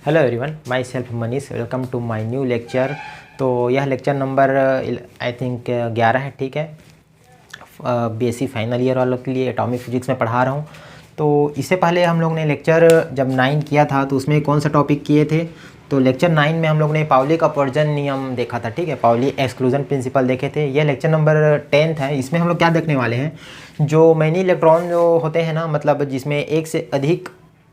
Hello everyone, myself Manish. Welcome to my new lecture. तो यह lecture number I think 11 है, ठीक है। बीएससी फाइनल ईयर वालों के लिए एटॉमिक फिजिक्स में पढ़ा रहा हूँ। तो इससे पहले हम लोग ने लेक्चर जब 9 किया था तो उसमें कौन सा टॉपिक किए थे, तो लेक्चर 9 में हम लोग ने पाउली का अपवर्जन नियम देखा था, ठीक है। पाउली एक्सक्लूजन प्रिंसिपल देखे थे। यह लेक्चर नंबर 10 है। इसमें हम लोग क्या देखने वाले हैं, जो मैनी इलेक्ट्रॉन जो होते हैं ना, मतलब जिसमें एक से अधिक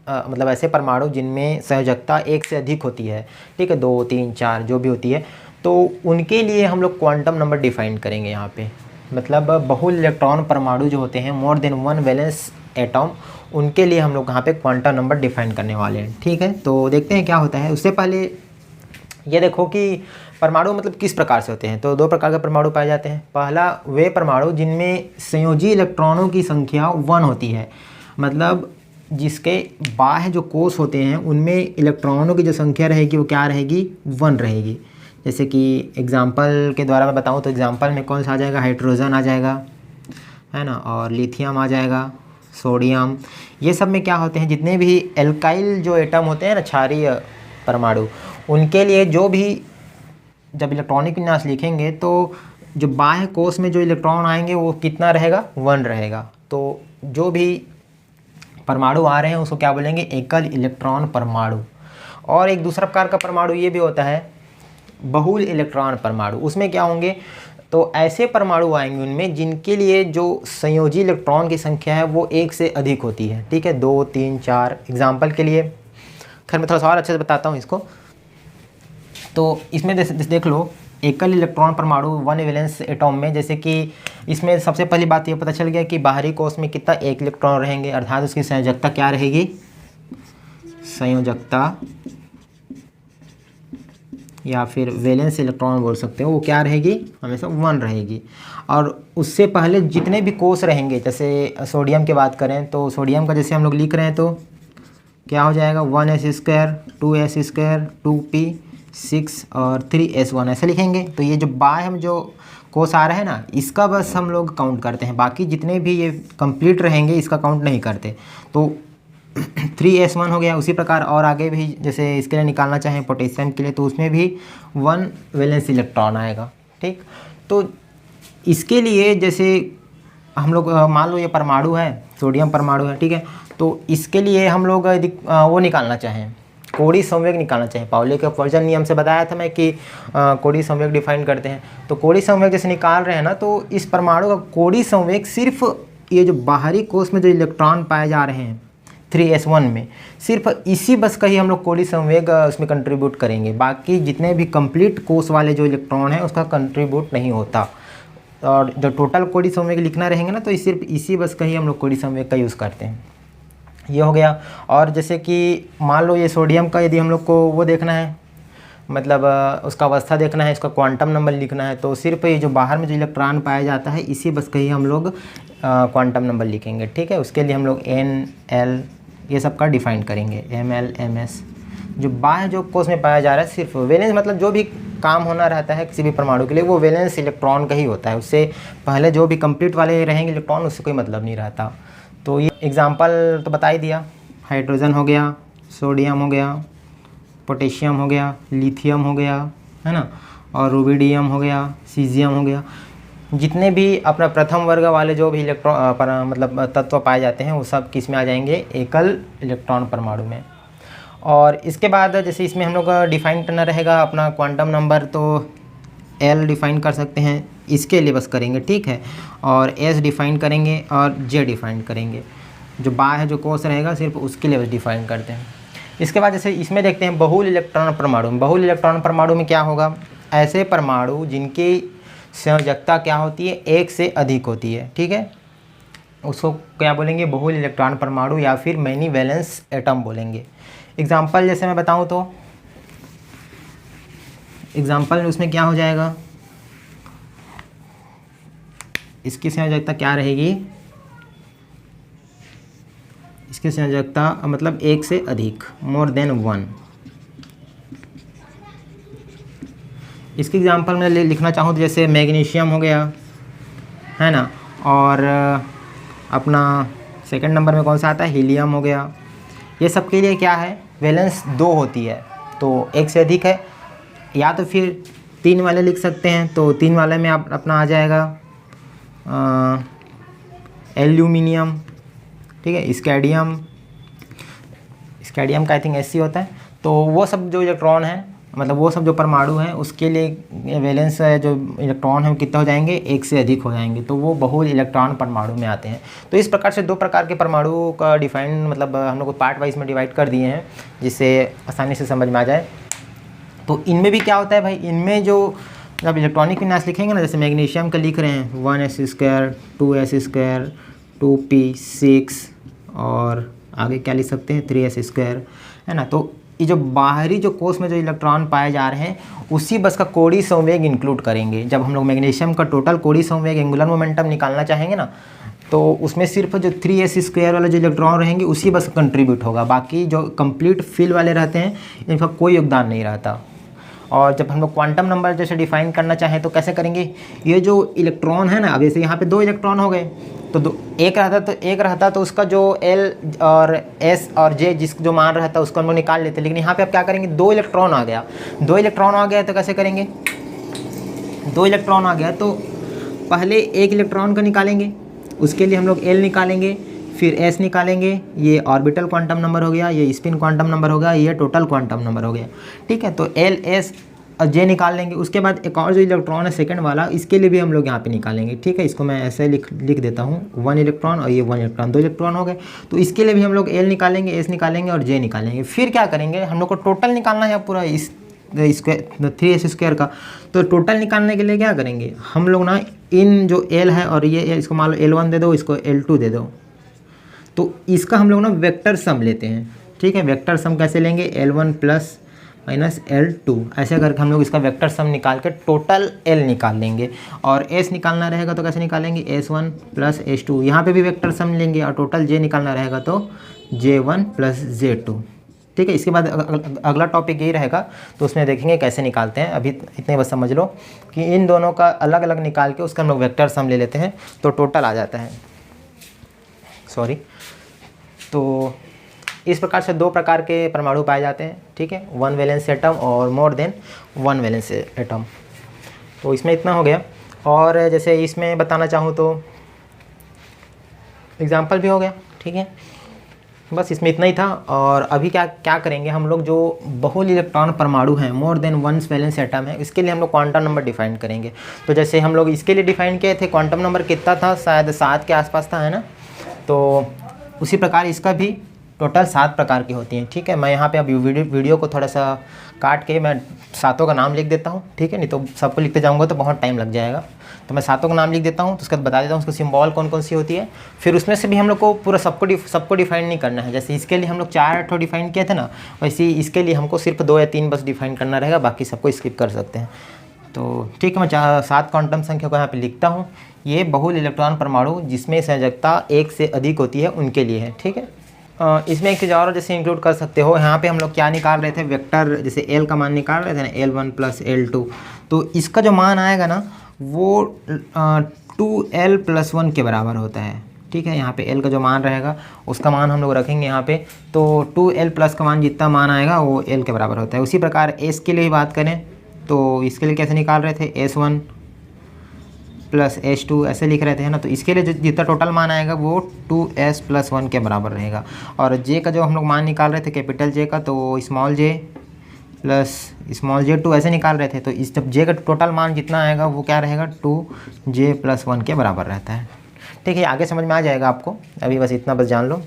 मतलब ऐसे परमाणु जिनमें संयोजकता एक से अधिक होती है, ठीक है, 2, 3, 4 जो भी होती है, तो उनके लिए हम लोग क्वांटम नंबर डिफाइन करेंगे यहाँ पे। मतलब बहुल इलेक्ट्रॉन परमाणु जो होते हैं, मोर देन 1 वैलेंस एटॉम, उनके लिए हम लोग यहाँ पे क्वांटम नंबर डिफाइन करने वाले हैं, ठीक है। तो देखते हैं क्या होता है। उससे पहले ये देखो कि परमाणु मतलब किस प्रकार से होते हैं। तो 2 प्रकार के परमाणु पाए जाते हैं। पहला वे परमाणु जिनमें संयोजी इलेक्ट्रॉनों की संख्या 1 होती है, मतलब जिसके बाह्य जो कोष होते हैं उनमें इलेक्ट्रॉनों की जो संख्या रहेगी वो क्या रहेगी, 1 रहेगी। जैसे कि एग्जांपल के द्वारा मैं बताऊं तो एग्जांपल में कौन सा आ जाएगा, हाइड्रोजन आ जाएगा, है ना, और लिथियम आ जाएगा, सोडियम। ये सब में क्या होते हैं, जितने भी एल्काइल जो एटम होते हैं ना, क्षारीय परमाणु, उनके लिए जो भी जब इलेक्ट्रॉनिक विन्यास लिखेंगे तो जो बाह्य कोष में जो इलेक्ट्रॉन आएंगे वो कितना रहेगा, 1 रहेगा। तो जो भी परमाणु आ रहे हैं उसको क्या बोलेंगे, एकल इलेक्ट्रॉन परमाणु। और एक दूसरा प्रकार का परमाणु ये भी होता है, बहुल इलेक्ट्रॉन परमाणु। उसमें क्या होंगे, तो ऐसे परमाणु आएंगे उनमें जिनके लिए जो संयोजी इलेक्ट्रॉन की संख्या है वो 1 से अधिक होती है, ठीक है, 2, 3, 4। एग्जाम्पल के लिए, खैर मैं थोड़ा सा और अच्छे से बताता हूँ इसको। तो इसमें देख लो, एकल इलेक्ट्रॉन परमाणु 1 वैलेंस एटॉम में, जैसे कि इसमें सबसे पहली बात ये पता चल गया कि बाहरी कोष में कितना 1 इलेक्ट्रॉन रहेंगे, अर्थात उसकी संयोजकता क्या रहेगी, संयोजकता या फिर वैलेंस इलेक्ट्रॉन बोल सकते हो, वो क्या रहेगी, हमेशा 1 रहेगी। और उससे पहले जितने भी कोष रहेंगे, जैसे सोडियम की बात करें तो सोडियम का जैसे हम लोग लिख रहे हैं तो क्या हो जाएगा, 1s², 2s², 2p, 6 और 3s1 ऐसे लिखेंगे। तो ये जो बाह्य जो कोष आ रहा है ना, इसका बस हम लोग काउंट करते हैं, बाकी जितने भी ये कंप्लीट रहेंगे इसका काउंट नहीं करते। तो 3s1 हो गया। उसी प्रकार और आगे भी जैसे इसके लिए निकालना चाहें पोटेशियम के लिए, तो उसमें भी 1 वैलेंस इलेक्ट्रॉन आएगा, ठीक। तो इसके लिए जैसे हम लोग मान लो ये परमाणु है, सोडियम परमाणु है, ठीक है, तो इसके लिए हम लोग यदि वो निकालना चाहें, कोणीय संवेग निकालना चाहिए। पाउली के अपवर्जन नियम से बताया था मैं कि कोणीय संवेग डिफाइन करते हैं। तो कोणीय संवेग जैसे निकाल रहे हैं ना, तो इस परमाणु का कोणीय संवेग सिर्फ ये जो बाहरी कोष में जो इलेक्ट्रॉन पाए जा रहे हैं 3s1 में, सिर्फ इसी बस का ही हम लोग कोणीय संवेग उसमें कंट्रीब्यूट करेंगे। बाकी जितने भी कंप्लीट कोष वाले जो इलेक्ट्रॉन है उसका कंट्रीब्यूट नहीं होता। और जो टोटल कोणीय संवेग लिखना रहेंगे ना, तो सिर्फ इसी बस का ही हम लोग कोणीय संवेग का यूज़ करते हैं। ये हो गया। और जैसे कि मान लो ये सोडियम का यदि हम लोग को वो देखना है, मतलब उसका अवस्था देखना है, इसका क्वांटम नंबर लिखना है, तो सिर्फ ये जो बाहर में जो इलेक्ट्रॉन पाया जाता है इसी बस का ही हम लोग क्वांटम नंबर लिखेंगे, ठीक है। उसके लिए हम लोग n, l ये सब का डिफाइन करेंगे, ml, ms। जो बाह्य जो कोष में पाया जा रहा है, सिर्फ वैलेंस मतलब जो भी काम होना रहता है किसी भी परमाणु के लिए वो वैलेंस इलेक्ट्रॉन का ही होता है। उससे पहले जो भी कंप्लीट वाले रहेंगे इलेक्ट्रॉन, उससे कोई मतलब नहीं रहता। तो ये एग्जाम्पल तो बता ही दिया, हाइड्रोजन हो गया, सोडियम हो गया, पोटेशियम हो गया, लिथियम हो गया, है ना, और रुबिडियम हो गया, सीजियम हो गया। जितने भी अपना प्रथम वर्ग वाले जो भी इलेक्ट्रॉन मतलब तत्व पाए जाते हैं वो सब किस में आ जाएंगे, एकल इलेक्ट्रॉन परमाणु में। और इसके बाद जैसे इसमें हम लोग का डिफाइन करना रहेगा अपना क्वांटम नंबर, तो L डिफाइन कर सकते हैं, इसके लिए बस करेंगे, ठीक है। और S डिफाइन करेंगे और J डिफाइन करेंगे। जो बाह्य जो कोष रहेगा सिर्फ उसके लिए बस डिफाइन करते हैं। इसके बाद जैसे इसमें देखते हैं बहुल इलेक्ट्रॉन परमाणु। बहुल इलेक्ट्रॉन परमाणु में क्या होगा, ऐसे परमाणु जिनकी संयोजकता क्या होती है, 1 से अधिक होती है, ठीक है, उसको क्या बोलेंगे, बहुल इलेक्ट्रॉन परमाणु या फिर मैनी वैलेंस एटम बोलेंगे। एग्जाम्पल जैसे मैं बताऊँ तो एग्जाम्पल में उसमें क्या हो जाएगा, इसकी संयोजकता क्या रहेगी, इसकी संयोजकता मतलब 1 से अधिक, मोर देन 1। इसकी एग्जांपल में लिखना चाहूँ तो जैसे मैग्नीशियम हो गया, है ना, और अपना सेकंड नंबर में कौन सा आता है, हीलियम हो गया। ये सब के लिए क्या है, वैलेंस 2 होती है, तो एक से अधिक है, या तो फिर 3 वाले लिख सकते हैं। तो 3 वाले में आप अपना आ जाएगा एल्यूमिनियम, ठीक है, स्कैडियम, स्कैडियम का आई थिंक एससी होता है। तो वो सब जो इलेक्ट्रॉन है, मतलब वो सब जो परमाणु हैं, उसके लिए वैलेंस जो इलेक्ट्रॉन है वो कितना हो जाएंगे, 1 से अधिक हो जाएंगे, तो वो बहुल इलेक्ट्रॉन परमाणु में आते हैं। तो इस प्रकार से 2 प्रकार के परमाणु का डिफाइन, मतलब हम लोग को पार्ट वाइज में डिवाइड कर दिए हैं, जिससे आसानी से समझ में आ जाए। तो इनमें भी क्या होता है भाई, इनमें जो जब इलेक्ट्रॉनिक विन्यास लिखेंगे ना, जैसे मैग्नीशियम का लिख रहे हैं 1s², 2s², 2p6, और आगे क्या लिख सकते हैं 3s², है ना। तो ये जो बाहरी जो कोष में जो इलेक्ट्रॉन पाए जा रहे हैं, उसी बस का कोणीय संवेग इंक्लूड करेंगे। जब हम लोग मैग्नीशियम का टोटल कोणीय संवेग, एंगुलर मोमेंटम निकालना चाहेंगे ना, तो उसमें सिर्फ जो 3s² वाले जो इलेक्ट्रॉन रहेंगे उसी बस कंट्रीब्यूट होगा, बाकी जो कंप्लीट फिल वाले रहते हैं इनका कोई योगदान नहीं रहता। और जब हम लोग क्वांटम नंबर जैसे डिफाइन करना चाहें तो कैसे करेंगे, ये जो इलेक्ट्रॉन है ना, अब जैसे यहाँ पे 2 इलेक्ट्रॉन हो गए, तो एक रहता तो उसका जो L और S और J जिस जो मान रहता उसको हम लोग निकाल लेते। लेकिन यहाँ पे आप क्या करेंगे, 2 इलेक्ट्रॉन आ गया, 2 इलेक्ट्रॉन आ गया तो कैसे करेंगे, 2 इलेक्ट्रॉन आ गया तो पहले 1 इलेक्ट्रॉन का निकालेंगे, उसके लिए हम लोग L निकालेंगे, फिर S निकालेंगे, ये ऑर्बिटल क्वांटम नंबर हो गया, ये स्पिन क्वांटम नंबर हो गया, ये टोटल क्वांटम नंबर हो गया, ठीक है। तो L, S और J निकाल लेंगे। उसके बाद एक और जो इलेक्ट्रॉन है सेकंड वाला, इसके लिए भी हम लोग यहाँ पे निकालेंगे, ठीक है। इसको मैं ऐसे लिख देता हूँ, 1 इलेक्ट्रॉन और ये 1 इलेक्ट्रॉन, 2 इलेक्ट्रॉन हो गए। तो इसके लिए भी हम लोग L निकालेंगे, S निकालेंगे और J निकालेंगे। फिर क्या करेंगे, हम लोग को टोटल निकालना है पूरा इस स्क्वायर 3s² का। तो टोटल निकालने के लिए क्या करेंगे, हम लोग ना इन जो L है और ये इसको मान लो L1 दे दो, इसको L2 दे दो, तो इसका हम लोग ना वेक्टर सम लेते हैं, ठीक है। वेक्टर सम कैसे लेंगे, L1 प्लस माइनस L2, ऐसे करके हम लोग इसका वेक्टर सम निकाल के टोटल L निकाल लेंगे। और S निकालना रहेगा तो कैसे निकालेंगे, S1 प्लस S2, यहाँ पे भी वेक्टर सम लेंगे। और टोटल J निकालना रहेगा तो J1 प्लस J2, ठीक है। इसके बाद अगला टॉपिक यही रहेगा, तो उसमें देखेंगे कैसे निकालते हैं। अभी इतने बस समझ लो कि इन दोनों का अलग अलग निकाल के उसका हम लोग वेक्टर सम ले लेते हैं तो टोटल आ जाता है। सॉरी, तो इस प्रकार से 2 प्रकार के परमाणु पाए जाते हैं, ठीक है, 1 वैलेंस एटम और मोर देन 1 वैलेंस एटम। तो इसमें इतना हो गया। और जैसे इसमें बताना चाहूँ तो एग्जाम्पल भी हो गया, ठीक है। बस इसमें इतना ही था। और अभी क्या करेंगे हम लोग, जो बहुल इलेक्ट्रॉन परमाणु हैं, मोर देन 1 वैलेंस एटम है, इसके लिए हम लोग क्वांटम नंबर डिफाइन करेंगे। तो जैसे हम लोग इसके लिए डिफाइन किए थे, क्वांटम नंबर कितना था, शायद 7 के आसपास था, है ना। तो उसी प्रकार इसका भी टोटल 7 प्रकार की होती हैं, ठीक है। मैं यहाँ पे अभी वीडियो को थोड़ा सा काट के मैं 7 का नाम लिख देता हूँ, ठीक है, नहीं तो सबको लिखते जाऊँगा तो बहुत टाइम लग जाएगा। तो मैं 7 का नाम लिख देता हूँ, तो उसके बाद बता देता हूँ उसको सिंबल कौन कौन सी होती है। फिर उसमें से भी हम लोग को पूरा सबको डिफाइन नहीं करना है। जैसे इसके लिए हम लोग 4 ठो डिफाइन किए थे ना, वैसे ही इसके लिए हमको सिर्फ 2 या 3 बस डिफाइन करना रहेगा, बाकी सबको स्किप कर सकते हैं। तो ठीक है, मैं 7 क्वांटम संख्या को यहाँ पे लिखता हूँ। ये बहुल इलेक्ट्रॉन परमाणु जिसमें संयोजकता 1 से अधिक होती है उनके लिए है, ठीक है। इसमें एक चीज़ और जैसे इंक्लूड कर सकते हो, यहाँ पे हम लोग क्या निकाल रहे थे, वेक्टर, जैसे L का मान निकाल रहे थे ना, L1 प्लस L2, तो इसका जो मान आएगा ना वो 2L प्लस 1 के बराबर होता है, ठीक है। यहाँ पे L का जो मान रहेगा उसका मान हम लोग रखेंगे यहाँ पे, तो 2L प्लस का मान जितना मान आएगा वो L के बराबर होता है। उसी प्रकार S के लिए बात करें तो इसके लिए कैसे निकाल रहे थे, S1 प्लस H2 ऐसे लिख रहे थे, है ना। तो इसके लिए जितना टोटल मान आएगा वो 2S प्लस 1 के बराबर रहेगा। और J का जो हम लोग मान निकाल रहे थे, कैपिटल J का, तो small j plus small j2 ऐसे निकाल रहे थे। तो इस जब J का टोटल मान जितना आएगा वो क्या रहेगा, 2J प्लस 1 के बराबर रहता है, ठीक है। आगे समझ में आ जाएगा आपको, अभी बस इतना बस जान लो।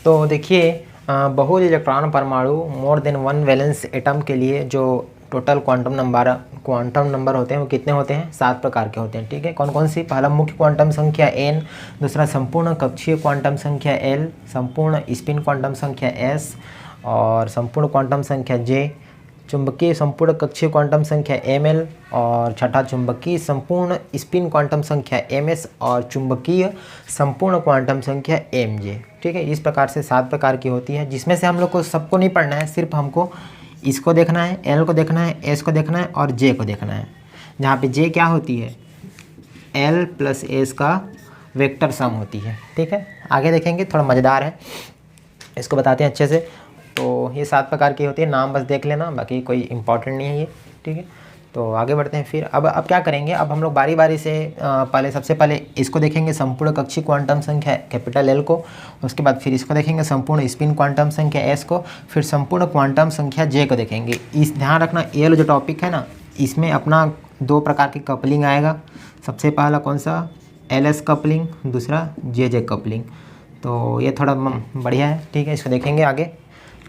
तो देखिए, बहुल इलेक्ट्रॉन परमाणु मोर देन 1 वैलेंस एटम के लिए जो टोटल क्वांटम नंबर होते हैं वो कितने होते हैं, 7 प्रकार के होते हैं, ठीक है। कौन कौन सी, पहला मुख्य क्वांटम संख्या n, दूसरा संपूर्ण कक्षीय क्वांटम संख्या l, संपूर्ण स्पिन क्वांटम संख्या s और संपूर्ण क्वांटम संख्या j, चुंबकीय संपूर्ण कक्षीय क्वांटम संख्या ml और छठा चुंबकीय संपूर्ण स्पिन क्वांटम संख्या ms और चुंबकीय संपूर्ण क्वांटम संख्या mj, ठीक है। इस प्रकार से 7 प्रकार की होती है, जिसमें से हम लोग को सबको नहीं पढ़ना है, सिर्फ हमको इसको देखना है, L को देखना है, S को देखना है और J को देखना है। जहाँ पे J क्या होती है, L प्लस S का वेक्टर सम होती है। ठीक है, आगे देखेंगे, थोड़ा मज़ेदार है, इसको बताते हैं अच्छे से। तो ये 7 प्रकार की होती है, नाम बस देख लेना, बाकी कोई इंपॉर्टेंट नहीं है ये। ठीक है, तो आगे बढ़ते हैं फिर। अब क्या करेंगे, अब हम लोग बारी बारी से पहले सबसे पहले इसको देखेंगे संपूर्ण कक्षीय क्वांटम संख्या कैपिटल एल को, उसके बाद फिर इसको देखेंगे संपूर्ण स्पिन क्वांटम संख्या एस को, फिर संपूर्ण क्वांटम संख्या जे को देखेंगे। इस ध्यान रखना ये वाला जो टॉपिक है ना, इसमें अपना 2 प्रकार की कपलिंग आएगा। सबसे पहला कौन सा, एल एस कपलिंग, दूसरा जे जे कपलिंग। तो ये थोड़ा बढ़िया है। ठीक है, इसको देखेंगे आगे।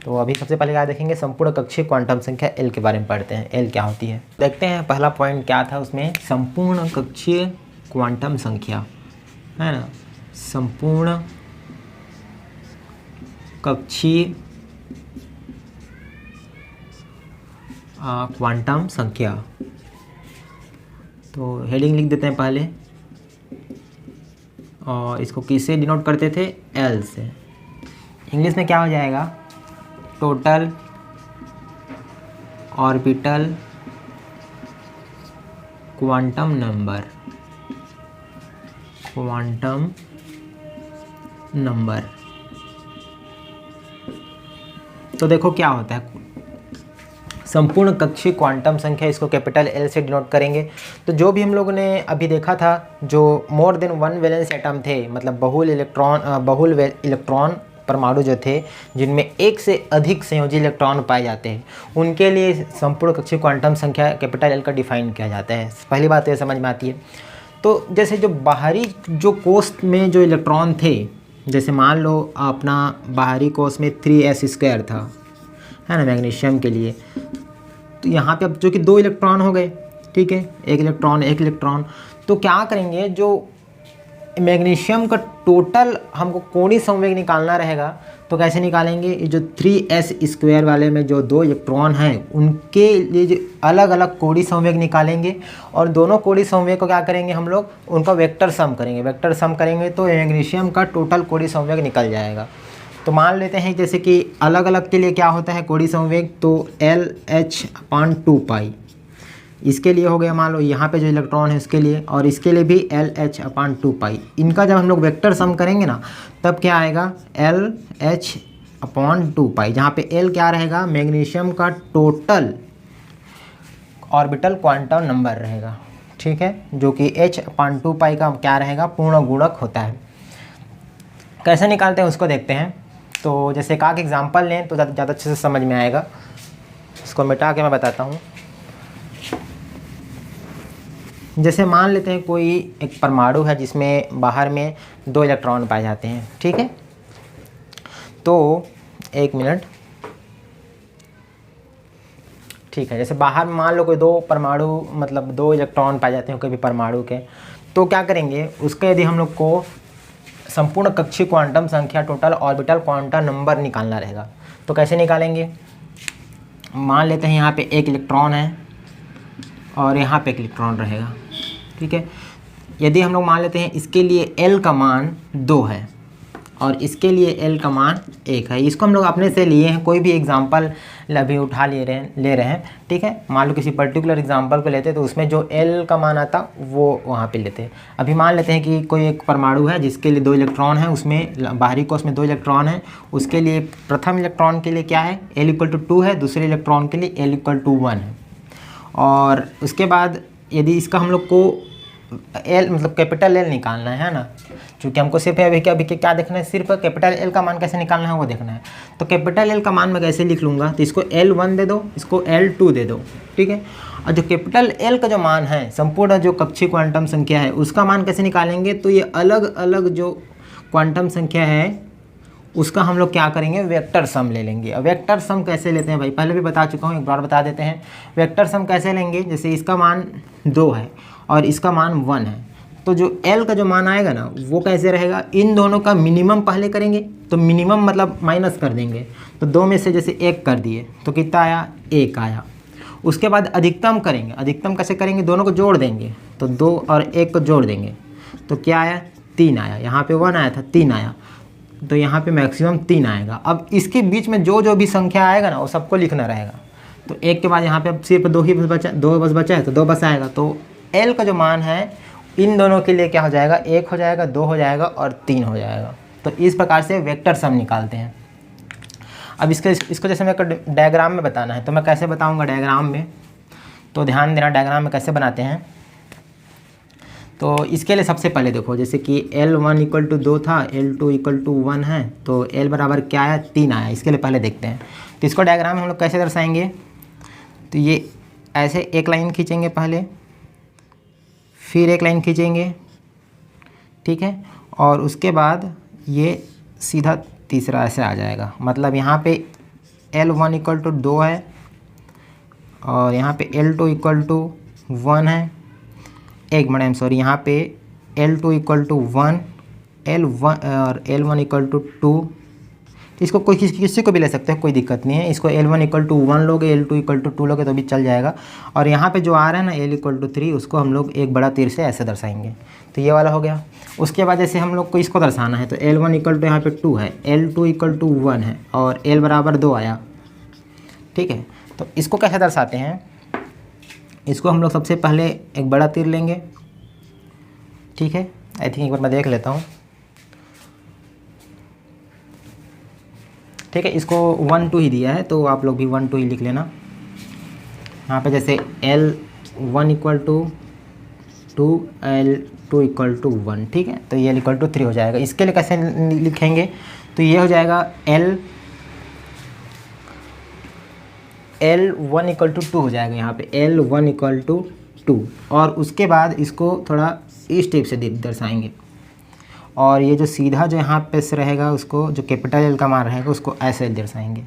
तो अभी सबसे पहले क्या देखेंगे, संपूर्ण कक्षीय क्वांटम संख्या एल के बारे में पढ़ते हैं। एल क्या होती है देखते हैं। पहला पॉइंट क्या था उसमें, संपूर्ण कक्षीय क्वांटम संख्या है ना, संपूर्ण कक्षीय क्वांटम संख्या। तो हेडिंग लिख देते हैं पहले, और इसको किससे डिनोट करते थे, एल से। इंग्लिश में क्या हो जाएगा, total orbital quantum number, quantum number. तो देखो क्या होता है, संपूर्ण कक्षीय क्वांटम संख्या, इसको कैपिटल एल से डिनोट करेंगे। तो जो भी हम लोगों ने अभी देखा था, जो मोर देन 1 वैलेंस एटम थे, मतलब बहुल इलेक्ट्रॉन परमाणु जो थे, जिनमें एक से अधिक संयोजी इलेक्ट्रॉन पाए जाते हैं, उनके लिए संपूर्ण कक्षीय क्वांटम संख्या कैपिटल एल का डिफाइन किया जाता है। पहली बात तो ये समझ में आती है। तो जैसे जो बाहरी जो कोश में जो इलेक्ट्रॉन थे, जैसे मान लो अपना बाहरी कोश में 3s² था, है ना, मैग्नीशियम के लिए। तो यहाँ पे अब जो कि 2 इलेक्ट्रॉन हो गए, ठीक है, एक इलेक्ट्रॉन। तो क्या करेंगे, जो मैग्नीशियम का टोटल हमको कोणीय संवेग निकालना रहेगा, तो कैसे निकालेंगे, ये जो 3s² वाले में जो 2 इलेक्ट्रॉन हैं, उनके लिए जो अलग अलग कोणीय संवेग निकालेंगे, और दोनों कोणीय संवेग को क्या करेंगे हम लोग, उनका वेक्टर सम करेंगे। तो मैग्नीशियम का टोटल कोणीय संवेग निकल जाएगा। तो मान लेते हैं जैसे कि अलग अलग के लिए क्या होता है कोणीय संवेग, तो LH/2π इसके लिए हो गया, मान लो यहाँ पे जो इलेक्ट्रॉन है उसके लिए, और इसके लिए भी LH/2π। इनका जब हम लोग वेक्टर सम करेंगे ना, तब क्या आएगा, LH/2π, जहाँ पे L क्या रहेगा, मैग्नीशियम का टोटल ऑर्बिटल क्वांटम नंबर रहेगा। ठीक है, जो कि H/2π का क्या रहेगा, पूर्ण गुणक होता है। कैसे निकालते हैं उसको देखते हैं। तो जैसे एक एग्जाम्पल लें तो ज़्यादा अच्छे से समझ में आएगा। इसको मिटा के मैं बताता हूँ। जैसे मान लेते हैं कोई एक परमाणु है जिसमें बाहर में 2 इलेक्ट्रॉन पाए जाते हैं। ठीक है, तो 1 मिनट। ठीक है, जैसे बाहर में मान लो कोई 2 परमाणु, मतलब 2 इलेक्ट्रॉन पाए जाते हैं कोई भी परमाणु के। तो क्या करेंगे, उसके यदि हम लोग को संपूर्ण कक्षीय क्वांटम संख्या, टोटल ऑर्बिटल क्वांटम नंबर निकालना रहेगा, तो कैसे निकालेंगे। मान लेते हैं यहाँ पे 1 इलेक्ट्रॉन है और यहाँ पे 1 इलेक्ट्रॉन रहेगा। ठीक है, यदि हम लोग मान लेते हैं इसके लिए L का मान 2 है और इसके लिए L का मान 1 है। इसको हम लोग अपने से लिए हैं, कोई भी एग्जांपल अभी उठा ले रहे हैं। ठीक है, मान लो किसी पर्टिकुलर एग्जांपल को लेते हैं तो उसमें जो L का मान आता वो वहाँ पे लेते हैं। अभी मान लेते हैं कि कोई एक परमाणु है जिसके लिए 2 इलेक्ट्रॉन है, उसमें बाहरी कोश में 2 इलेक्ट्रॉन है। उसके लिए प्रथम इलेक्ट्रॉन के लिए क्या है, L=2 है, दूसरे इलेक्ट्रॉन के लिए L=1 है। और उसके बाद यदि इसका हम लोग को L मतलब कैपिटल L निकालना है ना, क्योंकि हमको सिर्फ अभी क्या देखना है, सिर्फ कैपिटल L का मान कैसे निकालना है वो देखना है। तो कैपिटल L का मान मैं कैसे लिख लूँगा, तो इसको L1 दे दो, इसको L2 दे दो। ठीक है, और जो कैपिटल L का जो मान है, संपूर्ण जो कक्षीय क्वांटम संख्या है, उसका मान कैसे निकालेंगे, तो ये अलग अलग जो क्वांटम संख्या है उसका हम लोग क्या करेंगे, वेक्टर सम ले लेंगे। और वेक्टर सम कैसे लेते हैं भाई, पहले भी बता चुका हूँ, एक बार बता देते हैं। वेक्टर सम कैसे लेंगे, जैसे इसका मान 2 है और इसका मान 1 है, तो जो L का जो मान आएगा ना वो कैसे रहेगा, इन दोनों का मिनिमम पहले करेंगे। तो मिनिमम मतलब माइनस कर देंगे, तो 2 में से जैसे 1 कर दिए तो कितना आया, 1 आया। उसके बाद अधिकतम करेंगे, अधिकतम कैसे करेंगे, दोनों को जोड़ देंगे, तो 2 और 1 को जोड़ देंगे तो क्या आया, 3 आया। यहाँ पे 1 आया था, 3 आया, तो यहाँ पे मैक्सिमम 3 आएगा। अब इसके बीच में जो भी संख्या आएगा ना वो सबको लिखना रहेगा। तो 1 के बाद यहाँ पे सिर्फ 2 बस बचा है, तो 2 बस आएगा। तो L का जो मान है इन दोनों के लिए क्या हो जाएगा, 1 हो जाएगा, 2 हो जाएगा और 3 हो जाएगा। तो इस प्रकार से वेक्टर सम निकालते हैं। अब इसको जैसे मेरे को डायग्राम में बताना है तो मैं कैसे बताऊंगा डायग्राम में, तो ध्यान देना डायग्राम में कैसे बनाते हैं। तो इसके लिए सबसे पहले देखो, जैसे कि L1 इक्वल टू 2 था, L2 इक्वल टू 1 है, तो L बराबर क्या आया, 3 आया। इसके लिए पहले देखते हैं तो इसको डायग्राम में हम लोग कैसे दर्शाएंगे। तो ये ऐसे एक लाइन खींचेंगे पहले, फिर एक लाइन खींचेंगे, ठीक है, और उसके बाद ये सीधा तीसरा ऐसे आ जाएगा। मतलब यहाँ पे L1 इक्वल टू 2 है और यहाँ पे L2 इक्वल टू 1 है, यहाँ पे L2 इक्वल टू 1, L1 और L1 इक्वल टू 2। इसको कोई किसी को भी ले सकते हैं, कोई दिक्कत नहीं है। इसको L1 इक्वल टू 1 लोगे, L2 इक्वल टू 2 लोगे तो भी चल जाएगा। और यहाँ पे जो आ रहा है ना L इक्वल टू 3, उसको हम लोग एक बड़ा तीर से ऐसे दर्शाएंगे। तो ये वाला हो गया। उसके बाद जैसे हम लोग को इसको दर्शाना है तो L1 इक्वल टू यहाँ पे 2 है, L2 इक्वल टू 1 है और L बराबर 2 आया, ठीक है। तो इसको कैसे दर्शाते हैं, इसको हम लोग सबसे पहले एक बड़ा तीर लेंगे, ठीक है। आई थिंक एक बार मैं देख लेता हूँ, ठीक है। इसको 1 2 ही दिया है तो आप लोग भी 1 2 ही लिख लेना। यहाँ पे जैसे L1 equal to 2, L2 equal to 1, ठीक है। तो ये L इक्वल टू 3 हो जाएगा। इसके लिए कैसे लिखेंगे, तो ये हो जाएगा L1 इक्वल टू 2 हो जाएगा। यहाँ पे L1 इक्वल टू 2 और उसके बाद इसको थोड़ा इस टाइप से दर्शाएंगे। और ये जो सीधा जो यहाँ पे से रहेगा, उसको जो कैपिटल L का मान रहेगा उसको ऐसे दर्शाएंगे,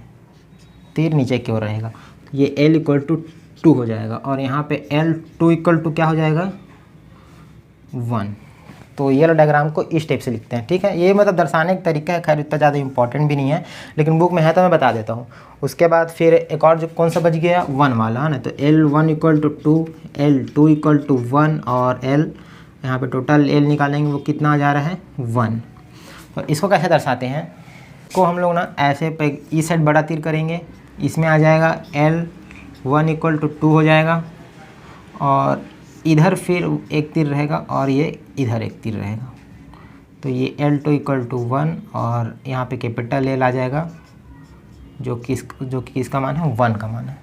तीर नीचे की ओर रहेगा। ये L इक्वल टू 2 हो जाएगा और यहाँ पे L2 इक्वल टू क्या हो जाएगा, 1। तो ये वाला डायग्राम को इस टाइप से लिखते हैं, ठीक है। ये मतलब दर्शाने का तरीका है, खैर इतना ज़्यादा इंपॉर्टेंट भी नहीं है, लेकिन बुक में है तो मैं बता देता हूँ। उसके बाद फिर एक और जो कौन सा बच गया, 1 वाला है ना। तो L1 equal to 2, L2 equal to 1 और L यहाँ पे टोटल L निकालेंगे वो कितना आ जा रहा है, 1। तो इसको कैसे दर्शाते हैं, को हम लोग ना ऐसे पे इस साइड बड़ा तीर करेंगे, इसमें आ जाएगा L1 इक्वल टू 2 हो जाएगा और इधर फिर एक तीर रहेगा और ये इधर एक तीर रहेगा। तो ये L2 इक्वल टू 1 और यहाँ पे कैपिटल L आ जाएगा जो कि इसका मान है 1 का मान है।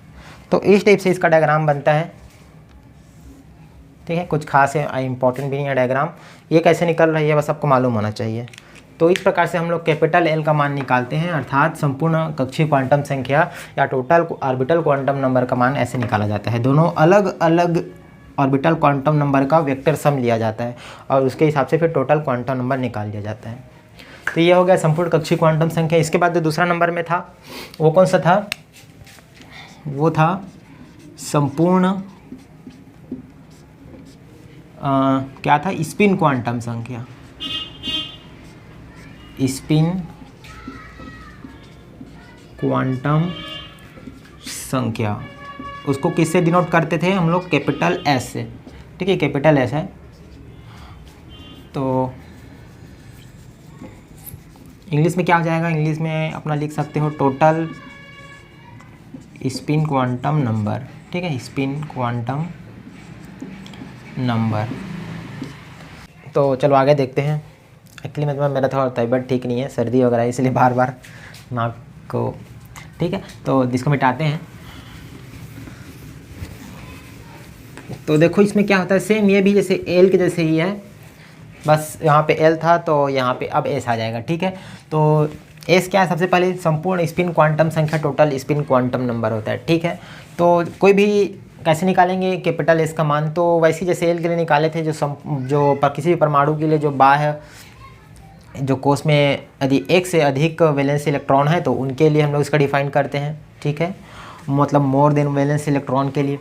तो इस टाइप से इसका डायग्राम बनता है, ठीक है। कुछ खास है, इंपॉर्टेंट भी नहीं है डायग्राम। ये कैसे निकल रहा है ये बस आपको मालूम होना चाहिए। तो इस प्रकार से हम लोग कैपिटल L का मान निकालते हैं, अर्थात संपूर्ण कक्षीय क्वांटम संख्या या टोटल ऑर्बिटल क्वांटम नंबर का मान ऐसे निकाला जाता है। दोनों अलग अलग ऑर्बिटल क्वांटम नंबर का वेक्टर सम लिया जाता है और उसके हिसाब से फिर टोटल क्वांटम नंबर निकाल दिया जाता है। तो ये हो गया संपूर्ण कक्षीय क्वांटम संख्या। इसके बाद जो दूसरा नंबर में था वो कौन सा था, वो था संपूर्ण क्या था, स्पिन क्वांटम संख्या। स्पिन क्वांटम संख्या उसको किससे डिनोट करते थे हम लोग, कैपिटल S से, ठीक है। कैपिटल S है तो इंग्लिश में क्या हो जाएगा, इंग्लिश में अपना लिख सकते हो टोटल स्पिन क्वांटम नंबर, ठीक है, स्पिन क्वांटम नंबर। तो चलो आगे देखते हैं। एक्चुअली मेरा थोड़ा तबीयत ठीक नहीं है, सर्दी वगैरह, इसलिए बार बार नाक को, ठीक है। तो इसको मिटाते हैं। तो देखो इसमें क्या होता है, सेम ये भी जैसे L के जैसे ही है, बस यहाँ पे L था तो यहाँ पे अब S आ जाएगा, ठीक है। तो S क्या है, सबसे पहले संपूर्ण स्पिन क्वांटम संख्या टोटल स्पिन क्वांटम नंबर होता है, ठीक है। तो कोई भी कैसे निकालेंगे कैपिटल S का मान, तो वैसे जैसे L के लिए निकाले थे, जो किसी भी परमाणु के लिए जो बाह्य जो कोश में यदि एक से अधिक वैलेंस इलेक्ट्रॉन है तो उनके लिए हम लोग इसका डिफाइन करते हैं, ठीक है, मतलब मोर देन वैलेंस इलेक्ट्रॉन के लिए।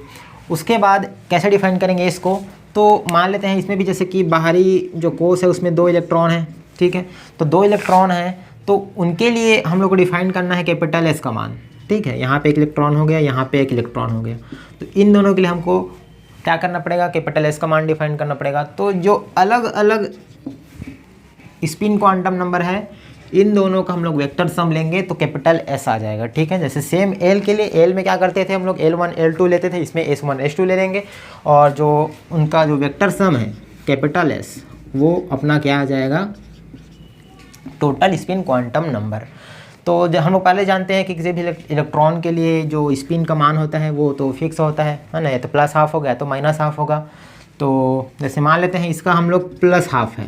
उसके बाद कैसे डिफाइन करेंगे इसको, तो मान लेते हैं इसमें भी जैसे कि बाहरी जो कोश है उसमें 2 इलेक्ट्रॉन है, ठीक है। तो 2 इलेक्ट्रॉन है तो उनके लिए हम लोग को डिफाइन करना है कैपिटल S का मान, ठीक है। यहाँ पे एक इलेक्ट्रॉन हो गया, यहाँ पे एक इलेक्ट्रॉन हो गया, तो इन दोनों के लिए हमको क्या करना पड़ेगा, कैपिटल S का मान डिफाइन करना पड़ेगा। तो जो अलग अलग स्पिन क्वांटम नंबर है इन दोनों का हम लोग वेक्टर सम लेंगे तो कैपिटल S आ जाएगा, ठीक है। जैसे सेम L के लिए, L में क्या करते थे हम लोग L1 L2 लेते थे, इसमें S1 S2 ले लेंगे और जो उनका जो वेक्टर सम है कैपिटल एस वो अपना क्या आ जाएगा, टोटल स्पिन क्वांटम नंबर। तो जो हम लोग पहले जानते हैं कि किसी भी इलेक्ट्रॉन के लिए जो स्पिन का मान होता है वो तो फिक्स होता है ना, या तो प्लस हाफ होगा तो माइनस हाफ होगा। तो जैसे मान लेते हैं इसका हम लोग प्लस हाफ है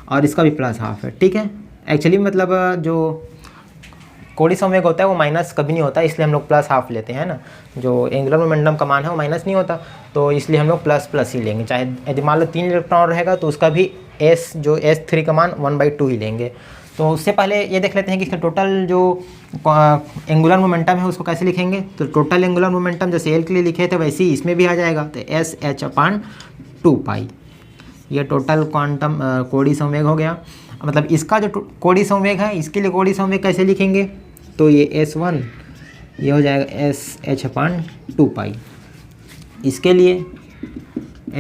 और इसका भी प्लस हाफ है, ठीक है। एक्चुअली मतलब जो कोडी संवेग होता है वो माइनस कभी नहीं होता, इसलिए हम लोग प्लस हाफ लेते हैं ना। जो एंगुलर मोमेंटम का मान है वो माइनस नहीं होता, तो इसलिए हम लोग प्लस प्लस ही लेंगे। चाहे यदि मान लो 3 इलेक्ट्रॉन रहेगा तो उसका भी एस जो S3 का मान 1/2 ही लेंगे। तो उससे पहले ये देख लेते हैं कि इसका टोटल जो एंगुलर मोमेंटम है उसको कैसे लिखेंगे। तो टोटल एंगुलर मोमेंटम जैसे एल के लिए लिखे थे वैसे ही इसमें भी आ जाएगा, तो SH/2π ये टोटल क्वांटम कोडी संवेग हो गया। मतलब इसका जो कोडी संवेग है इसके लिए कोडी संवेग कैसे लिखेंगे, तो ये S1 ये हो जाएगा SH/2π, इसके लिए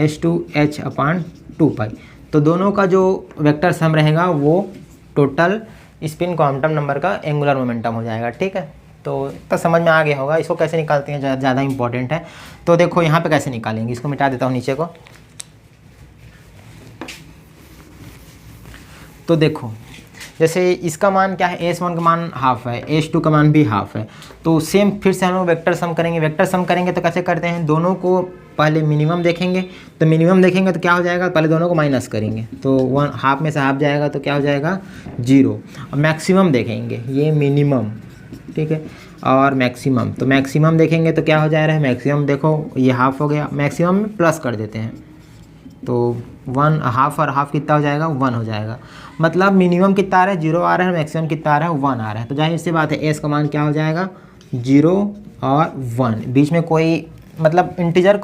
S2H/2π। तो दोनों का जो वेक्टर सम रहेगा वो टोटल स्पिन क्वांटम नंबर का एंगुलर मोमेंटम हो जाएगा, ठीक है। तो समझ में आ गया होगा। इसको कैसे निकालते हैं ज़्यादा इंपॉर्टेंट है। तो देखो यहाँ पे कैसे निकालेंगे, इसको मिटा देता हूँ नीचे को। तो देखो जैसे इसका मान क्या है, S1 का मान हाफ है, S2 का मान भी हाफ है। तो सेम फिर से हम लोग वेक्टर सम करेंगे। वेक्टर सम करेंगे तो कैसे करते हैं, दोनों को पहले मिनिमम देखेंगे। तो मिनिमम देखेंगे तो क्या हो जाएगा, पहले दोनों को माइनस करेंगे तो 1 हाफ में से हाफ जाएगा तो क्या हो जाएगा 0। और मैक्सिमम देखेंगे, ये मिनिमम, ठीक है, और मैक्सिमम। तो मैक्सिमम देखेंगे तो क्या हो जा रहा है, मैक्सिमम देखो ये हाफ हो गया, मैक्सिमम में प्लस कर देते हैं तो 1 हाफ और हाफ कितना हो जाएगा 1 हो जाएगा। मतलब मिनिमम कितना आ रहा है 0 आ रहा है, मैक्सिमम कितना आ रहा है 1 आ रहा है। तो जाहिर सी बात है एस का मान क्या हो जाएगा 0 और 1, बीच में कोई मतलब इंटीजर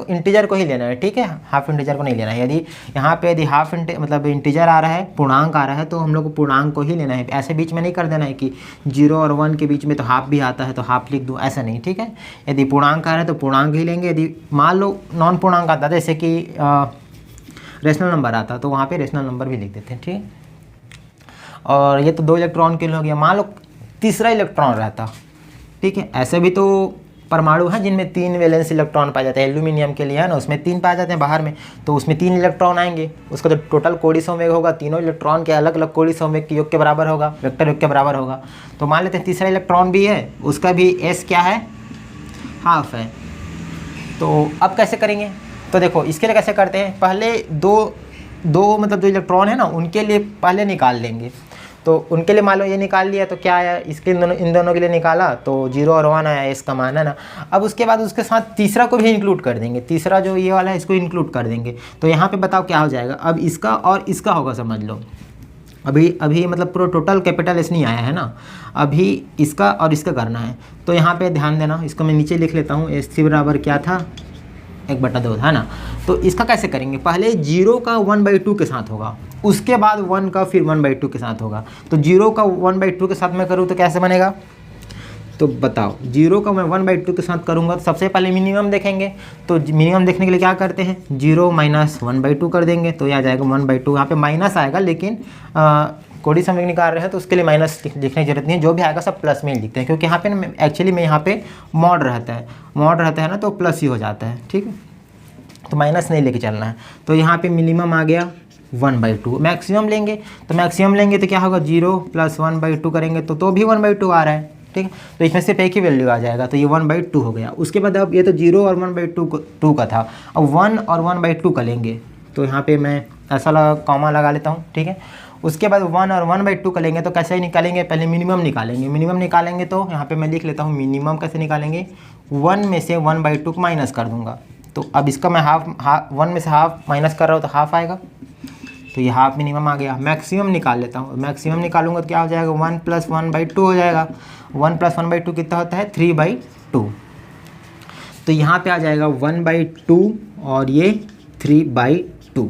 को ही लेना है, ठीक है, हाफ इंटीजर को नहीं लेना है। यदि यहाँ पे यदि हाफ मतलब इंटीजर आ रहा है, पूर्णांक आ रहा है, तो हम लोग को पूर्णांक को ही लेना है। ऐसे बीच में नहीं कर देना है कि 0 और 1 के बीच में तो हाफ भी आता है तो हाफ लिख दूँ, ऐसा नहीं, ठीक है। यदि पूर्णांक आ रहा है तो पूर्णांक ही लेंगे। यदि मान लो नॉन पूर्णांक आता है जैसे कि रेशनल नंबर आता तो वहाँ पे रेशनल नंबर भी लिख देते हैं, ठीक है। और ये तो 2 इलेक्ट्रॉन के लिए हो गया। मान लो तीसरा इलेक्ट्रॉन रहता, ठीक है। ऐसे भी तो परमाणु हैं जिनमें 3 वैलेंस इलेक्ट्रॉन पाए जाते हैं। एल्यूमिनियम के लिए है ना, उसमें 3 पाए जाते हैं बाहर में, तो उसमें 3 इलेक्ट्रॉन आएंगे। उसका जो टोटल कोडी संवेग होगा तीनों इलेक्ट्रॉन के अलग अलग कोडी संवेग के योग के बराबर होगा, वेक्टर योग के बराबर होगा। तो मान लेते हैं तीसरा इलेक्ट्रॉन भी है, उसका भी एस क्या है, हाफ है। तो अब कैसे करेंगे, तो देखो इसके लिए कैसे करते हैं, पहले दो मतलब जो इलेक्ट्रॉन है ना उनके लिए पहले निकाल लेंगे। तो उनके लिए मान लो ये निकाल लिया तो क्या आया, इसके इन दोनों के लिए निकाला तो 0 और 1 आया, इसका मान है ना। अब उसके बाद उसके साथ तीसरा को भी इंक्लूड कर देंगे, तीसरा जो ये वाला है इसको इंक्लूड कर देंगे। तो यहाँ पे बताओ क्या हो जाएगा। अब इसका और इसका होगा, समझ लो अभी मतलब पूरा टोटल कैपिटल एस नहीं आया है ना, अभी इसका और इसका करना है। तो यहाँ पे ध्यान देना, इसको मैं नीचे लिख लेता हूँ। S3 बराबर क्या था 1/2 है ना। तो इसका कैसे करेंगे, पहले 0 का 1/2 के साथ होगा, उसके बाद 1 का फिर 1/2 के साथ होगा। तो 0 का 1/2 के साथ मैं करूँ तो कैसे बनेगा, तो बताओ 0 का मैं 1/2 के साथ करूँगा तो सबसे पहले मिनिमम देखेंगे। तो मिनिमम देखने के लिए क्या करते हैं, 0 माइनस 1/2 कर देंगे तो यह आ जाएगा 1/2। यहाँ पे माइनस आएगा, लेकिन कोडी संवेग निकाल रहे हैं तो उसके लिए माइनस लिखने की जरूरत नहीं है, जो भी आएगा सब प्लस में ही लिखते हैं, क्योंकि यहाँ पे एक्चुअली में यहाँ पे मॉड रहता है ना, तो प्लस ही हो जाता है, ठीक है। तो माइनस नहीं लेके चलना है। तो यहाँ पे मिनिमम आ गया 1/2। मैक्सिमम लेंगे तो क्या होगा 0 + 1/2 करेंगे तो भी 1/2 आ रहा है, ठीक है। तो इसमें सिर्फ एक ही वैल्यू आ जाएगा, तो ये 1/2 हो गया। उसके बाद अब ये तो 0 और 1/2 का था, अब 1 और 1/2 का लेंगे। तो यहाँ पे मैं ऐसा कॉमा लगा लेता हूँ, ठीक है। उसके बाद 1 और 1/2 का लेंगे तो कैसे निकालेंगे, पहले मिनिमम निकालेंगे। तो यहाँ पे मैं लिख लेता हूँ मिनिमम कैसे निकालेंगे, 1 में से 1/2 को माइनस कर दूंगा। तो अब इसका मैं हाफ 1 में से हाफ माइनस कर रहा हूँ तो हाफ आएगा, तो ये हाफ मिनिमम आ गया। मैक्सिमम निकाल लेता हूँ, मैक्सिमम निकालूंगा तो क्या हो जाएगा 1 + 1/2 हो जाएगा। 1 + 1/2 कितना होता है 3/2। तो यहाँ पे आ जाएगा 1/2 और ये 3/2,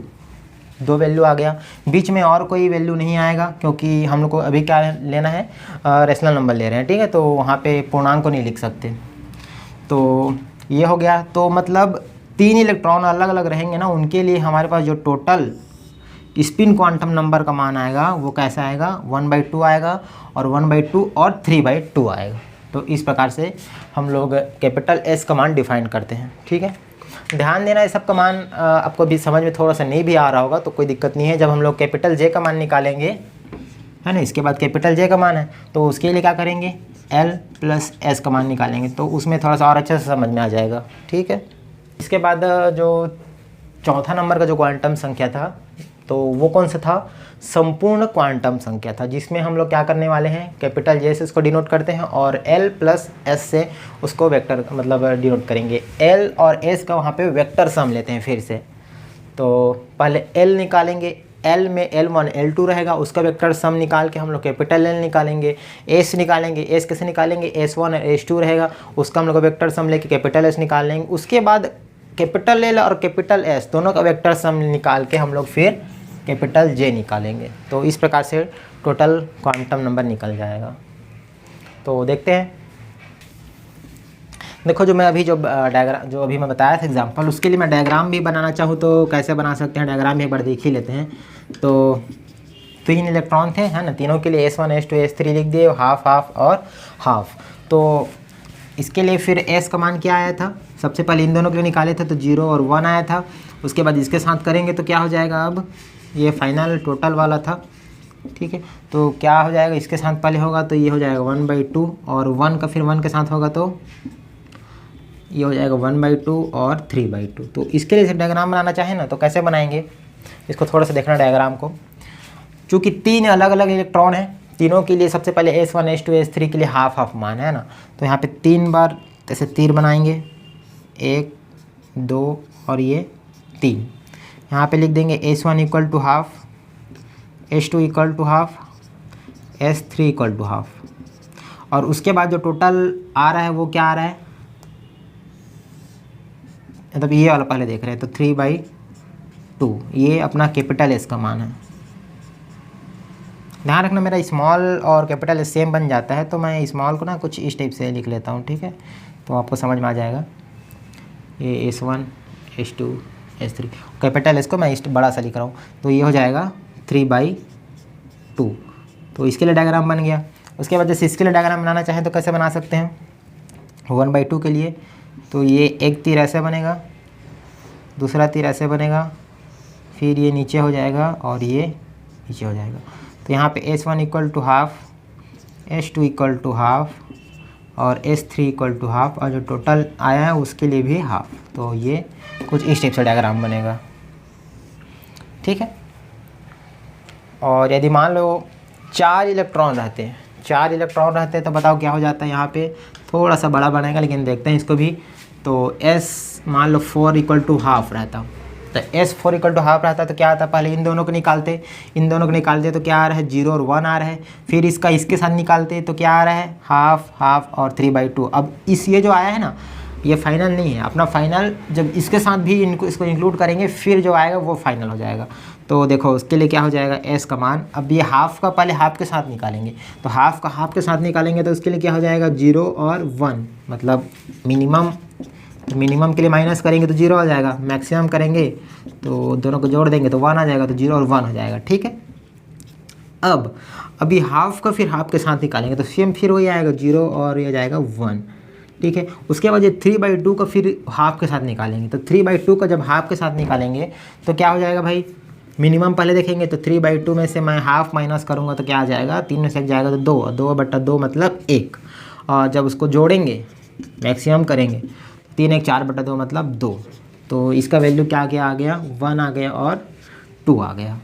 2 वैल्यू आ गया। बीच में और कोई वैल्यू नहीं आएगा, क्योंकि हम लोग को अभी क्या लेना है, रेशनल नंबर ले रहे हैं, ठीक है। तो वहाँ पे पूर्णांक को नहीं लिख सकते। तो ये हो गया। तो मतलब 3 इलेक्ट्रॉन अलग अलग रहेंगे ना, उनके लिए हमारे पास जो टोटल स्पिन क्वांटम नंबर का मान आएगा वो कैसा आएगा 1/2 आएगा, और 1/2 और 3/2 आएगा। तो इस प्रकार से हम लोग कैपिटल एस का मान डिफाइन करते हैं, ठीक है। ध्यान देना, ये सब का मान आपको भी समझ में थोड़ा सा नहीं भी आ रहा होगा तो कोई दिक्कत नहीं है। जब हम लोग कैपिटल जे का मान निकालेंगे, है ना, इसके बाद कैपिटल जे का मान है तो उसके लिए क्या करेंगे, एल प्लस एस का मान निकालेंगे, तो उसमें थोड़ा सा और अच्छे से समझ में आ जाएगा। ठीक है, इसके बाद जो चौथा नंबर का जो क्वांटम संख्या था तो वो कौन सा था, संपूर्ण क्वांटम संख्या था, जिसमें हम लोग क्या करने वाले हैं, कैपिटल जे से उसको डिनोट करते हैं और एल प्लस एस से उसको वेक्टर मतलब डिनोट करेंगे। एल और एस का वहाँ पे वेक्टर सम लेते हैं फिर से। तो पहले एल निकालेंगे, एल में L1 L2 रहेगा, उसका वेक्टर सम निकाल के हम लोग कैपिटल एल निकालेंगे। एस निकालेंगे, एस कैसे निकालेंगे, S1 और S2 रहेगा, उसका हम लोग वेक्टर सम लेके कैपिटल एस निकाल लेंगे। उसके बाद कैपिटल एल और कैपिटल एस दोनों का वेक्टर सम निकाल के हम लोग फिर कैपिटल जे निकालेंगे। तो इस प्रकार से टोटल क्वांटम नंबर निकल जाएगा। तो देखते हैं, देखो जो मैं अभी जो डायग्राम जो अभी मैं बताया था एग्जांपल, उसके लिए मैं डायग्राम भी बनाना चाहूँ तो कैसे बना सकते हैं, डायग्राम भी एक बार देख ही लेते हैं। तो 3 इलेक्ट्रॉन थे, है ना, तीनों के लिए S1 S2 S3 लिख दिए, हाफ हाफ और हाफ। तो इसके लिए फिर S का मान क्या आया था, सबसे पहले इन दोनों के लिए निकाले थे तो 0 और 1 आया था। उसके बाद इसके साथ करेंगे तो क्या हो जाएगा, अब ये फाइनल टोटल वाला था। ठीक है, तो क्या हो जाएगा, इसके साथ पहले होगा तो ये हो जाएगा 1/2 और 1 का फिर 1 के साथ होगा तो ये हो जाएगा 1/2 और 3/2। तो इसके लिए डायग्राम बनाना चाहें ना तो कैसे बनाएंगे, इसको थोड़ा सा देखना डायग्राम को। चूँकि 3 अलग अलग इलेक्ट्रॉन हैं, तीनों के लिए सबसे पहले S1 S2 S3 के लिए हाफ हाफ मान है ना, तो यहाँ पे 3 बार ऐसे तीर बनाएंगे, 1 2 और ये 3। यहाँ पे लिख देंगे S1 equal to half, S2 equal to half, S3 equal to half. और उसके बाद जो टोटल आ रहा है वो क्या आ रहा है, मतलब ये वाला पहले देख रहे हैं तो 3/2, ये अपना कैपिटल एस का मान है। ध्यान रखना मेरा स्मॉल और कैपिटल एस सेम बन जाता है, तो मैं स्मॉल को ना कुछ इस टाइप से लिख लेता हूँ। ठीक है, तो आपको समझ में आ जाएगा। ये S1 S2 S3, capital S को मैं बड़ा सा लिख रहा हूँ, तो ये हो जाएगा 3/2। तो इसके लिए डायग्राम बन गया। उसके बाद जैसे इसके लिए डायग्राम बनाना चाहें तो कैसे बना सकते हैं, 1/2 के लिए तो ये एक तीर ऐसे बनेगा, दूसरा तीर ऐसे बनेगा, फिर ये नीचे हो जाएगा और ये नीचे हो जाएगा। तो यहाँ पे S1 equal to half, S2 equal to half और S3 इक्वल टू हाफ, और जो टोटल आया है उसके लिए भी हाफ। तो ये कुछ इस टाइप से डायग्राम बनेगा। ठीक है, और यदि मान लो 4 इलेक्ट्रॉन रहते हैं, 4 इलेक्ट्रॉन रहते हैं तो बताओ क्या हो जाता है, यहाँ पे थोड़ा सा बड़ा बनेगा लेकिन देखते हैं इसको भी। तो S मान लो 4 इक्वल टू हाफ रहता, तो S 4 इक्वल टू हाफ रहता तो क्या आता, पहले इन दोनों को निकालते, इन दोनों को निकालते तो क्या आ रहा है 0 और 1 आ रहा है, फिर इसका इसके साथ निकालते तो क्या आ रहा है हाफ हाफ और 3/2। अब इस ये जो आया है ना ये फाइनल नहीं है अपना, फाइनल जब इसके साथ भी इसको इंक्लूड करेंगे फिर जो आएगा वो फाइनल हो जाएगा। तो देखो उसके लिए क्या हो जाएगा, S का मान, अब ये हाफ का पहले हाफ के साथ निकालेंगे, तो हाफ का हाफ के साथ निकालेंगे तो उसके लिए क्या हो जाएगा 0 और 1, मतलब मिनिमम के लिए माइनस करेंगे तो 0 आ जाएगा, मैक्सिमम करेंगे तो दोनों को जोड़ देंगे तो 1 आ जाएगा, तो 0 और 1 हो जाएगा। ठीक है, अब अभी हाफ का फिर हाफ के साथ निकालेंगे तो सेम फिर वही आएगा 0 और ये जाएगा 1। ठीक है, उसके बाद ये 3/2 का फिर हाफ के साथ निकालेंगे, तो 3/2 का जब हाफ के साथ निकालेंगे तो क्या हो जाएगा भाई, मिनिमम पहले देखेंगे तो 3/2 में से मैं हाफ माइनस करूँगा तो क्या आ जाएगा, 3 में से 1 जाएगा तो 2, 2/2 मतलब 1, और जब उसको जोड़ेंगे मैक्सिमम करेंगे 3 1 4/2 मतलब 2। तो इसका वैल्यू क्या आ गया 1 आ गया और 2 आ गया।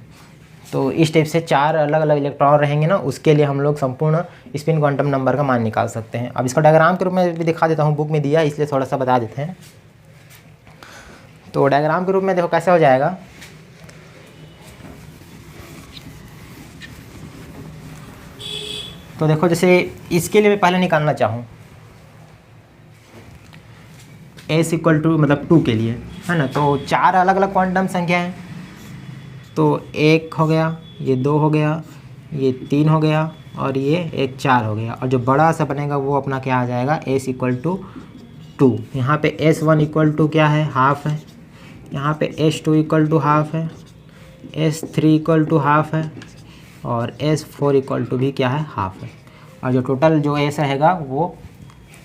तो इस टाइप से 4 अलग अलग इलेक्ट्रॉन रहेंगे ना, उसके लिए हम लोग संपूर्ण स्पिन क्वांटम नंबर का मान निकाल सकते हैं। अब इसका डायग्राम के रूप में भी दिखा देता हूँ, बुक में दिया इसलिए थोड़ा सा बता देते हैं। तो डायग्राम के रूप में देखो कैसे हो जाएगा, तो देखो जैसे इसके लिए मैं पहले निकालना चाहूँ S इक्वल टू मतलब 2 के लिए, है ना, तो 4 अलग अलग क्वांटम संख्या हैं, तो 1 हो गया, ये 2 हो गया, ये 3 हो गया और ये एक 4 हो गया, और जो बड़ा सा बनेगा वो अपना क्या आ जाएगा S इक्वल टू 2। यहाँ पे S1 इक्वल टू क्या है हाफ है, यहाँ पे S2 इक्वल टू हाफ है, S3 इक्वल टू हाफ है और S4 इक्वल टू भी क्या है हाफ है, और जो टोटल जो S रहेगा वो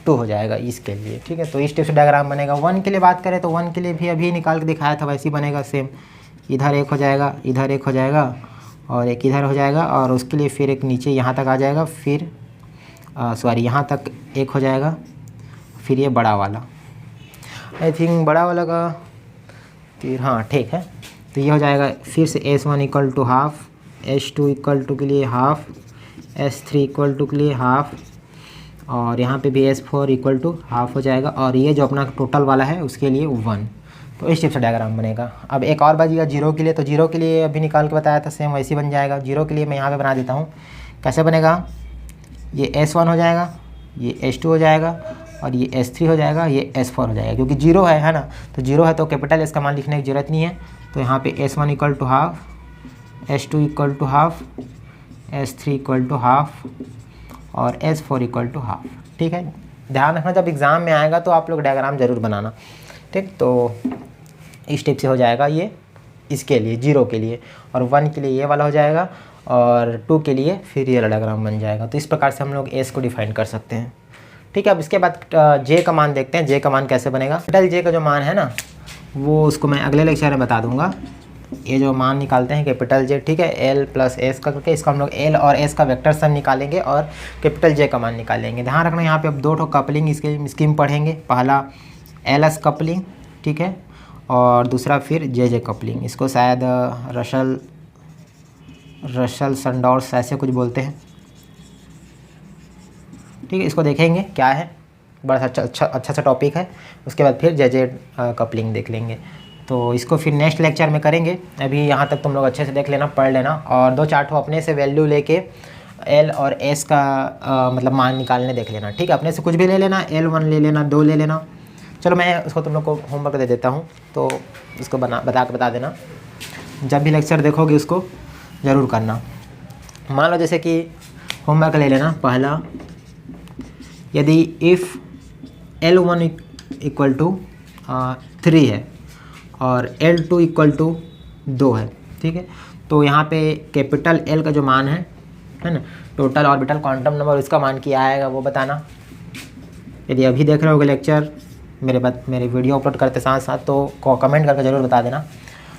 2 हो जाएगा इसके लिए, ठीक है। तो इस टाइप से डायग्राम बनेगा। 1 के लिए बात करें तो 1 के लिए भी अभी निकाल के दिखाया था, वैसे ही बनेगा सेम। इधर एक हो जाएगा, इधर एक हो जाएगा और एक इधर हो जाएगा, और उसके लिए फिर एक नीचे यहाँ तक आ जाएगा, फिर सॉरी यहाँ तक एक हो जाएगा, फिर ये बड़ा वाला, आई थिंक बड़ा वाला का फिर, हाँ ठीक है। तो ये हो जाएगा फिर से S1 equal to half, S2 equal to के लिए हाफ, S3 इक्वल टू के लिए हाफ, और यहाँ पे भी S4 इक्वल टू हाफ हो जाएगा, और ये जो अपना टोटल वाला है उसके लिए 1। तो इस टाइप से डायग्राम बनेगा। अब एक और बचेगा 0 के लिए। तो 0 के लिए अभी निकाल के बताया था, सेम वैसे ही बन जाएगा। 0 के लिए मैं यहाँ पे बना देता हूँ। कैसे बनेगा, ये S1 हो जाएगा, ये S2 हो जाएगा, और ये S3 हो जाएगा, ये S4 हो जाएगा, क्योंकि 0 है ना। तो 0 है तो कैपिटल S का मान लिखने की ज़रूरत नहीं है। तो यहाँ पे S1 equal to half, S2 equal to half, S3 equal to half, और S4 इक्वल टू हाफ, ठीक है। ध्यान रखना जब एग्ज़ाम में आएगा तो आप लोग डायग्राम ज़रूर बनाना, ठीक। तो इस टाइप से हो जाएगा ये इसके लिए 0 के लिए, और 1 के लिए ये वाला हो जाएगा, और 2 के लिए फिर ये वाला डायग्राम बन जाएगा। तो इस प्रकार से हम लोग S को डिफाइन कर सकते हैं, ठीक है। अब इसके बाद J का मान देखते हैं। J का मान कैसे बनेगा। कैपिटल J का जो मान है ना, वो उसको मैं अगले लेक्चर में बता दूंगा। ये जो मान निकालते हैं कैपिटल J, ठीक है, L प्लस S का करके, इसका हम लोग L और S का वेक्टर सम निकालेंगे और कैपिटल J का मान निकालेंगे। ध्यान रखना यहाँ पे अब 2 कपलिंग इसके स्कीम पढ़ेंगे। पहला LS कपलिंग, ठीक है, और दूसरा फिर JJ कपलिंग। इसको शायद रशल संडोर्स ऐसे कुछ बोलते हैं, ठीक है। इसको देखेंगे क्या है, बड़ा अच्छा सा टॉपिक है। उसके बाद फिर JJ कपलिंग देख लेंगे। तो इसको फिर नेक्स्ट लेक्चर में करेंगे। अभी यहाँ तक तुम लोग अच्छे से देख लेना, पढ़ लेना, और 2-4 ठो अपने से वैल्यू लेके L और S का मतलब मान निकालने देख लेना, ठीक है। अपने से कुछ भी ले लेना, L1 ले लेना, 2 ले लेना। चलो मैं उसको तुम लोग को होमवर्क दे देता हूँ, तो इसको बता देना। जब भी लेक्चर देखोगे उसको ज़रूर करना। मान लो जैसे कि होमवर्क ले लेना। पहला, यदि इफ़ L1 इक्वल टू 3 है और L2 इक्वल टू 2 है, ठीक है। तो यहाँ पे कैपिटल L का जो मान है ना, टोटल ऑर्बिटल क्वांटम नंबर, इसका मान क्या आएगा वो बताना। यदि अभी देख रहे होगे लेक्चर मेरे वीडियो अपलोड करते साथ साथ, तो कमेंट करके ज़रूर बता देना,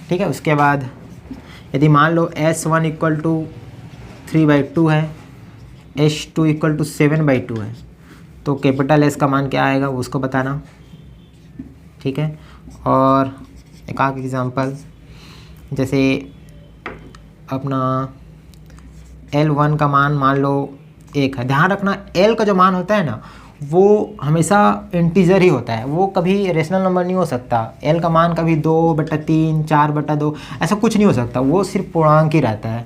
ठीक है। उसके बाद यदि मान लो S1 इक्वल टू 3/2 है, S2 इक्वल टू 7/2 है, तो कैपिटल S का मान क्या आएगा वो उसको बताना, ठीक है। और एक आध एग्जांपल, जैसे अपना L1 का मान लो 1 है। ध्यान रखना L का जो मान होता है ना, वो हमेशा इंटीजर ही होता है, वो कभी रेशनल नंबर नहीं हो सकता। L का मान कभी 2/3, 4/2 ऐसा कुछ नहीं हो सकता, वो सिर्फ पूर्णांक ही रहता है।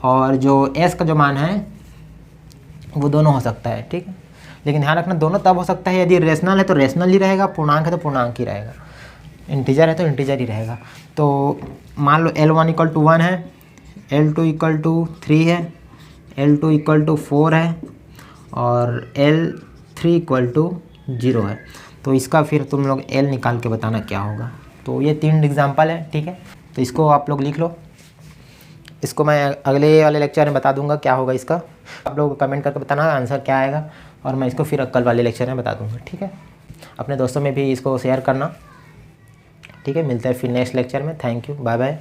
और जो S का जो मान है वो दोनों हो सकता है, ठीक है। लेकिन ध्यान रखना दोनों तब हो सकता है यदि रेशनल है तो रेशनल ही रहेगा, पूर्णांक है तो पूर्णांक ही रहेगा, इंटीजर है तो इंटीजर ही रहेगा। तो मान लो L1 इक्वल टू 1 है, L2 इक्वल टू 3 है, L2 इक्वल टू 4 है, और L3 इक्वल टू 0 है। तो इसका फिर तुम लोग L निकाल के बताना क्या होगा। तो ये 3 एग्जाम्पल है, ठीक है। तो इसको आप लोग लिख लो। इसको मैं अगले वाले लेक्चर में बता दूंगा क्या होगा इसका। आप लोग कमेंट करके बताना आंसर क्या आएगा, और मैं इसको फिर कल वाले लेक्चर में बता दूंगा, ठीक है। अपने दोस्तों में भी इसको शेयर करना, ठीक है। मिलते हैं फिर नेक्स्ट लेक्चर में। Thank you, bye bye.